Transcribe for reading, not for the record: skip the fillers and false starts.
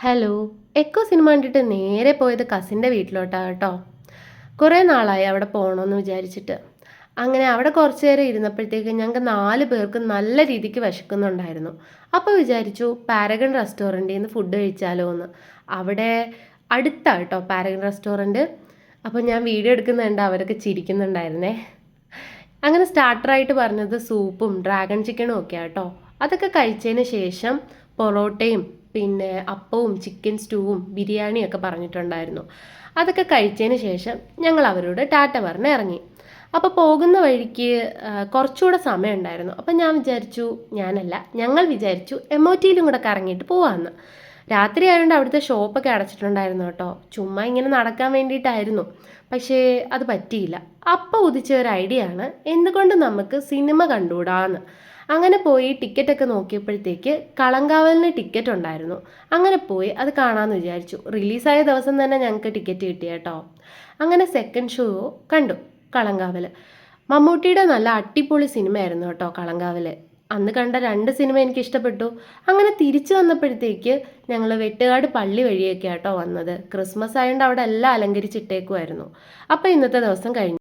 Hello. Echo cinema കണ്ടിട്ട് നേരെ പോയത് കസിൻ്റെ വീട്ടിലോട്ടാണ് കേട്ടോ. കുറേ നാളായി അവിടെ പോകണമെന്ന് വിചാരിച്ചിട്ട്. അങ്ങനെ അവിടെ കുറച്ച് നേരം ഇരുന്നപ്പോഴത്തേക്ക് ഞങ്ങൾക്ക് 4 പേർക്ക് നല്ല രീതിക്ക് വിശക്കുന്നുണ്ടായിരുന്നു. അപ്പോൾ വിചാരിച്ചു പാരഗൺ റെസ്റ്റോറൻറ്റിൽ നിന്ന് ഫുഡ് കഴിച്ചാലോ എന്ന്. അവിടെ അടുത്താണ് കേട്ടോ പാരഗൺ റെസ്റ്റോറൻറ്റ്. അപ്പോൾ ഞാൻ വീഡിയോ എടുക്കുന്നുണ്ട്, അവരൊക്കെ ചിരിക്കുന്നുണ്ടായിരുന്നേ. അങ്ങനെ സ്റ്റാർട്ടറായിട്ട് പറഞ്ഞത് സൂപ്പും ഡ്രാഗൺ ചിക്കനും ഒക്കെയാണ് കേട്ടോ. അതൊക്കെ കഴിച്ചതിന് ശേഷം പൊറോട്ടയും പിന്നെ അപ്പവും ചിക്കൻ സ്റ്റൂവും ബിരിയാണിയും ഒക്കെ പറഞ്ഞിട്ടുണ്ടായിരുന്നു. അതൊക്കെ കഴിച്ചതിന് ശേഷം ഞങ്ങൾ അവരോട് ടാറ്റ പറഞ്ഞ് ഇറങ്ങി. അപ്പോൾ പോകുന്ന വഴിക്ക് കുറച്ചുകൂടെ സമയം ഉണ്ടായിരുന്നു. അപ്പം ഞങ്ങൾ വിചാരിച്ചു എമോറ്റിയിലും കൂടെ കറങ്ങിയിട്ട് പോവാമെന്ന്. രാത്രി ആയതുകൊണ്ട് അവിടുത്തെ ഷോപ്പൊക്കെ അടച്ചിട്ടുണ്ടായിരുന്നു കേട്ടോ. ചുമ്മാ ഇങ്ങനെ നടക്കാൻ വേണ്ടിയിട്ടായിരുന്നു. പക്ഷേ അത് പറ്റിയില്ല. അപ്പോൾ ഉദിച്ച ഒരു ഐഡിയ ആണ്, എന്തുകൊണ്ട് നമുക്ക് സിനിമ കണ്ടുകൂടാന്ന്. അങ്ങനെ പോയി ടിക്കറ്റൊക്കെ നോക്കിയപ്പോഴത്തേക്ക് കളങ്കാവലിന് ടിക്കറ്റ് ഉണ്ടായിരുന്നു. അങ്ങനെ പോയി അത് കാണാമെന്ന് വിചാരിച്ചു. റിലീസായ ദിവസം തന്നെ ഞങ്ങൾക്ക് ടിക്കറ്റ് കിട്ടി കേട്ടോ. അങ്ങനെ സെക്കൻഡ് ഷോ കണ്ടു കളങ്കാവൽ. മമ്മൂട്ടിയുടെ നല്ല അടിപൊളി സിനിമയായിരുന്നു കേട്ടോ കളങ്കാവൽ. അന്ന് കണ്ട 2 സിനിമ എനിക്ക് ഇഷ്ടപ്പെട്ടു. അങ്ങനെ തിരിച്ചു വന്നപ്പോഴത്തേക്ക് ഞങ്ങൾ വെട്ടുകാട് പള്ളി വഴിയൊക്കെ കേട്ടോ വന്നത്. ക്രിസ്മസ് ആയതുകൊണ്ട് അവിടെ എല്ലാം അലങ്കരിച്ചിട്ടേക്കുമായിരുന്നു. അപ്പോൾ ഇന്നത്തെ ദിവസം കഴിഞ്ഞു.